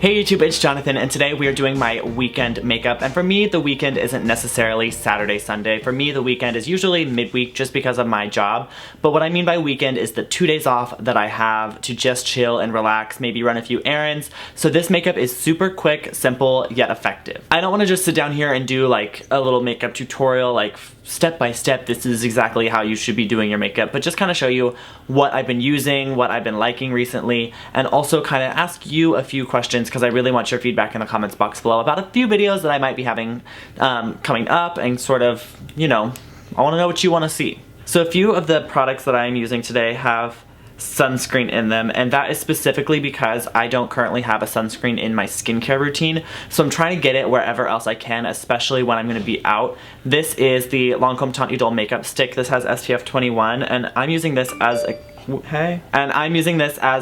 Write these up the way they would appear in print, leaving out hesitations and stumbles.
Hey YouTube, it's Jonathan, and today we are doing my weekend makeup. And for me, the weekend isn't necessarily Saturday, Sunday. For me, the weekend is usually midweek just because of my job. But what I mean by weekend is the 2 days off that I have to just chill and relax, maybe run a few errands. So this makeup is super quick, simple, yet effective. I don't want to just sit down here and do like a little makeup tutorial, like step by step, this is exactly how you should be doing your makeup, but just kind of show you what I've been using, what I've been liking recently, and also kind of ask you a few questions because I really want your feedback in the comments box below about a few videos that I might be having coming up, and sort of, you know, I want to know what you want to see. So a few of the products that I'm using today have sunscreen in them, and that is specifically because I don't currently have a sunscreen in my skincare routine, so I'm trying to get it wherever else I can, especially when I'm going to be out. This is the Lancome Teint Idole Makeup Stick. This has SPF 21, and I'm using this as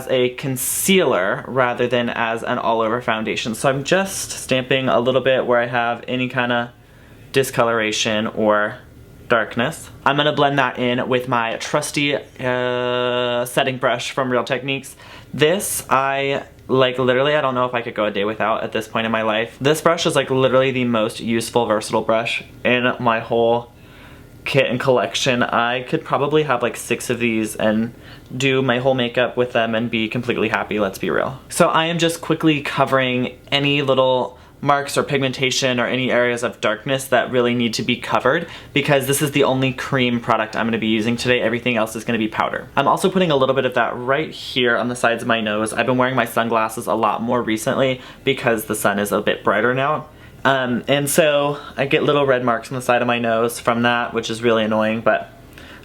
a concealer rather than as an all-over foundation. So I'm just stamping a little bit where I have any kind of discoloration or darkness. I'm gonna blend that in with my trusty setting brush from Real Techniques. This, I literally, I don't know if I could go a day without at this point in my life. This brush is like literally the most useful, versatile brush in my whole kit and collection. I could probably have like 6 of these and do my whole makeup with them and be completely happy, let's be real. So I am just quickly covering any little marks or pigmentation or any areas of darkness that really need to be covered, because this is the only cream product I'm going to be using today. Everything else is going to be powder. I'm also putting a little bit of that right here on the sides of my nose. I've been wearing my sunglasses a lot more recently because the sun is a bit brighter now. And so I get little red marks on the side of my nose from that, which is really annoying, but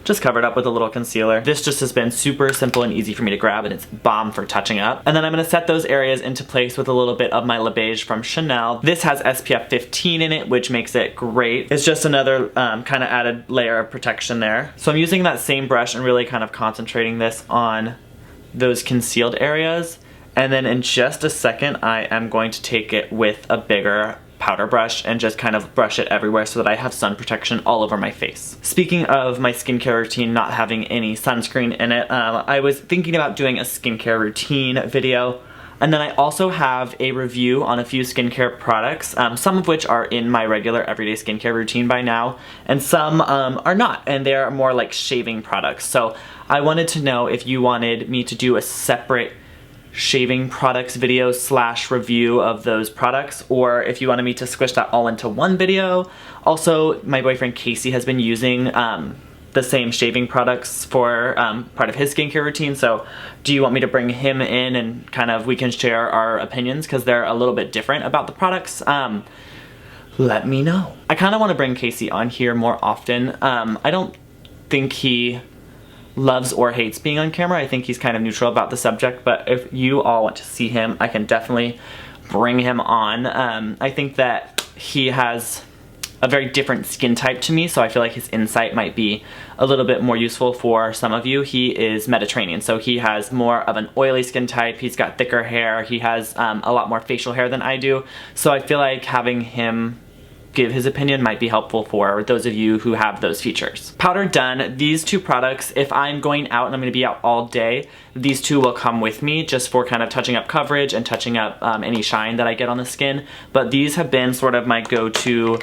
just covered up with a little concealer. This just has been super simple and easy for me to grab, and it's bomb for touching up. And then I'm gonna set those areas into place with a little bit of my Le Beige from Chanel. This has SPF 15 in it, which makes it great. It's just another kind of added layer of protection there. So I'm using that same brush and really kind of concentrating this on those concealed areas. And then in just a second, I am going to take it with a bigger powder brush and just kind of brush it everywhere so that I have sun protection all over my face. Speaking of my skincare routine not having any sunscreen in it, I was thinking about doing a skincare routine video, and then I also have a review on a few skincare products, some of which are in my regular everyday skincare routine by now, and some are not, and they're more like shaving products. So I wanted to know if you wanted me to do a separate shaving products video / review of those products, or if you wanted me to squish that all into one video. Also, my boyfriend Casey has been using the same shaving products for part of his skincare routine, so do you want me to bring him in and kind of we can share our opinions, because they're a little bit different about the products? Let me know. I kind of want to bring Casey on here more often. I don't think he loves or hates being on camera. I think he's kind of neutral about the subject, but if you all want to see him, I can definitely bring him on. I think that he has a very different skin type to me, so I feel like his insight might be a little bit more useful for some of you. He is Mediterranean, so he has more of an oily skin type, he's got thicker hair, he has a lot more facial hair than I do, so I feel like having him give his opinion might be helpful for those of you who have those features. Powder done. These two products, if I'm going out and I'm going to be out all day, these two will come with me just for kind of touching up coverage and touching up any shine that I get on the skin. But these have been sort of my go-to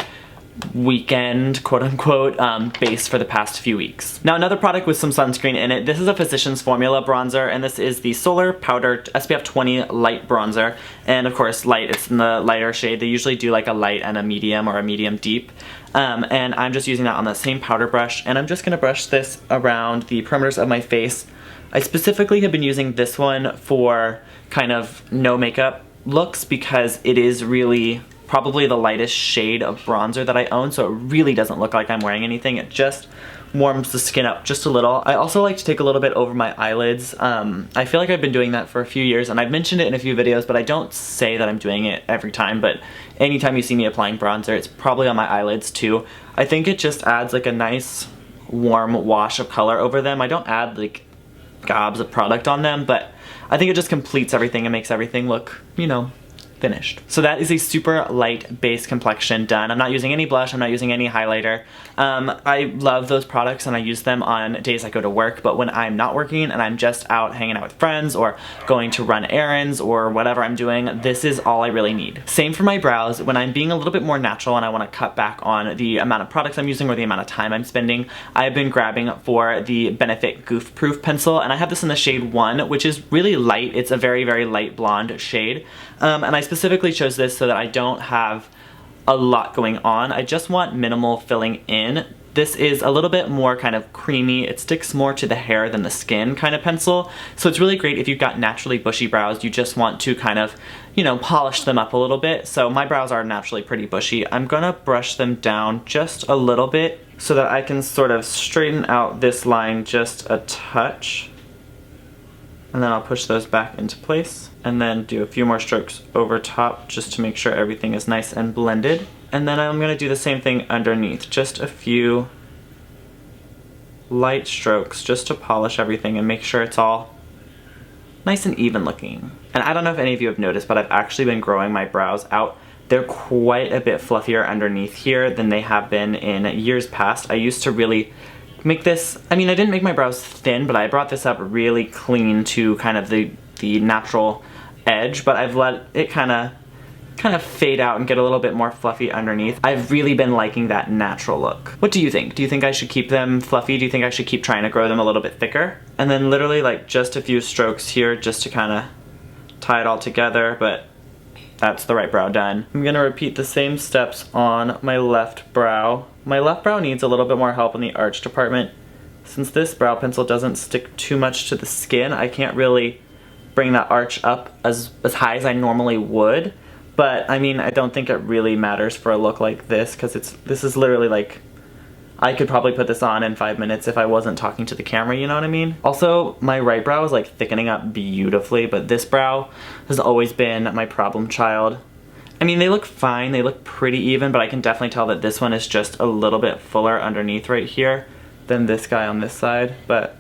weekend, quote-unquote, base for the past few weeks. Now another product with some sunscreen in it. This is a Physicians Formula bronzer, and this is the Solar Powder SPF 20 Light Bronzer. And of course, light, it's in the lighter shade. They usually do like a light and a medium or a medium deep. And I'm just using that on the same powder brush, and I'm just gonna brush this around the perimeters of my face. I specifically have been using this one for kind of no makeup looks because it is really probably the lightest shade of bronzer that I own, so it really doesn't look like I'm wearing anything. It just warms the skin up just a little. I also like to take a little bit over my eyelids. I feel like I've been doing that for a few years, and I've mentioned it in a few videos, but I don't say that I'm doing it every time, but anytime you see me applying bronzer, it's probably on my eyelids too. I think it just adds like a nice warm wash of color over them. I don't add like gobs of product on them, but I think it just completes everything and makes everything look, you know, finished. So that is a super light base complexion done. I'm not using any blush, I'm not using any highlighter. I love those products and I use them on days I go to work, but when I'm not working and I'm just out hanging out with friends or going to run errands or whatever I'm doing, this is all I really need. Same for my brows. When I'm being a little bit more natural and I want to cut back on the amount of products I'm using or the amount of time I'm spending, I've been grabbing for the Benefit Goof Proof pencil, and I have this in the shade 1, which is really light. It's a very, very light blonde shade. And I specifically chose this so that I don't have a lot going on. I just want minimal filling in. This is a little bit more kind of creamy. It sticks more to the hair than the skin kind of pencil. So it's really great if you've got naturally bushy brows. You just want to kind of, you know, polish them up a little bit. So my brows are naturally pretty bushy. I'm gonna brush them down just a little bit so that I can sort of straighten out this line just a touch. And then I'll push those back into place and then do a few more strokes over top just to make sure everything is nice and blended. And then I'm gonna do the same thing underneath, just a few light strokes just to polish everything and make sure it's all nice and even looking. And I don't know if any of you have noticed, but I've actually been growing my brows out. They're quite a bit fluffier underneath here than they have been in years past. I used to really make this, I mean, I didn't make my brows thin, but I brought this up really clean to kind of the natural edge, but I've let it kind of fade out and get a little bit more fluffy underneath. I've really been liking that natural look. What do you think? Do you think I should keep them fluffy? Do you think I should keep trying to grow them a little bit thicker? And then literally like just a few strokes here just to kind of tie it all together, but that's the right brow done. I'm gonna repeat the same steps on my left brow. My left brow needs a little bit more help in the arch department. Since this brow pencil doesn't stick too much to the skin, I can't really bring that arch up as high as I normally would. But I mean, I don't think it really matters for a look like this because this is literally like, I could probably put this on in 5 minutes if I wasn't talking to the camera, you know what I mean? Also, my right brow is like thickening up beautifully, but this brow has always been my problem child. I mean, they look fine, they look pretty even, but I can definitely tell that this one is just a little bit fuller underneath right here than this guy on this side, but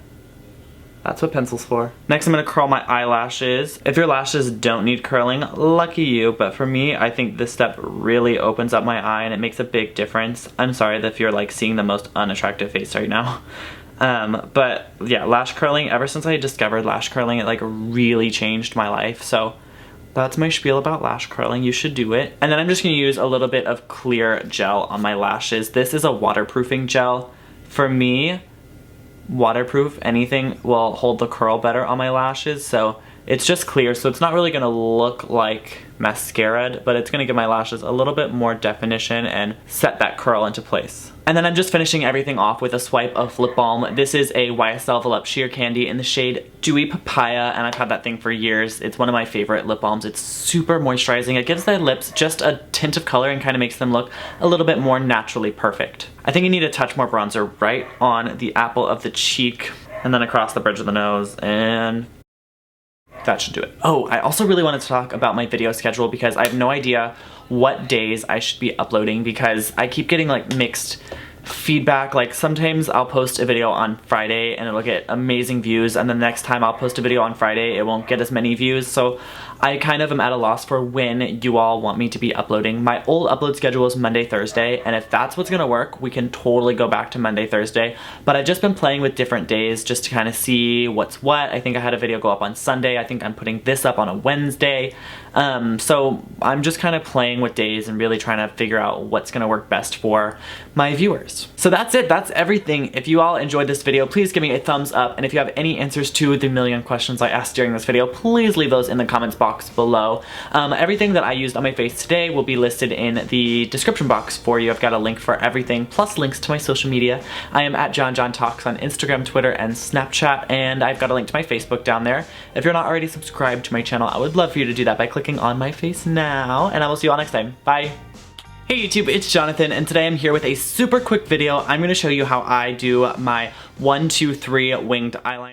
that's what pencil's for. Next, I'm gonna curl my eyelashes. If your lashes don't need curling, lucky you, but for me, I think this step really opens up my eye and it makes a big difference. I'm sorry if you're like seeing the most unattractive face right now. But yeah, lash curling, ever since I discovered lash curling, it like really changed my life. So that's my spiel about lash curling. You should do it. And then I'm just gonna use a little bit of clear gel on my lashes. This is a waterproofing gel. For me, waterproof anything will hold the curl better on my lashes, so it's just clear, so it's not really gonna look like mascara, but it's gonna give my lashes a little bit more definition and set that curl into place. And then I'm just finishing everything off with a swipe of lip balm. This is a YSL Volupte Sheer Candy in the shade Dewy Papaya, and I've had that thing for years. It's one of my favorite lip balms. It's super moisturizing. It gives the lips just a tint of color and kind of makes them look a little bit more naturally perfect. I think you need a touch more bronzer right on the apple of the cheek and then across the bridge of the nose, and that should do it. Oh, I also really wanted to talk about my video schedule because I have no idea what days I should be uploading because I keep getting like mixed feedback. Like sometimes I'll post a video on Friday and it'll get amazing views, and the next time I'll post a video on Friday it won't get as many views. So I kind of am at a loss for when you all want me to be uploading. My old upload schedule is Monday, Thursday, and if that's what's gonna work, we can totally go back to Monday, Thursday. But I've just been playing with different days just to kind of see what's what. I think I had a video go up on Sunday. I think I'm putting this up on a Wednesday. So I'm just kind of playing with days and really trying to figure out what's gonna work best for my viewers. So that's it, that's everything. If you all enjoyed this video, please give me a thumbs up, and if you have any answers to the million questions I asked during this video, please leave those in the comments box below. Everything that I used on my face today will be listed in the description box for you. I've got a link for everything, plus links to my social media. I am at JonJonTalks on Instagram, Twitter, and Snapchat, and I've got a link to my Facebook down there. If you're not already subscribed to my channel, I would love for you to do that by clicking on my face now, and I will see you all next time. Bye! Hey YouTube, it's Jonathan, and today I'm here with a super quick video. I'm going to show you how I do my 1, 2, 3 winged eyeliner.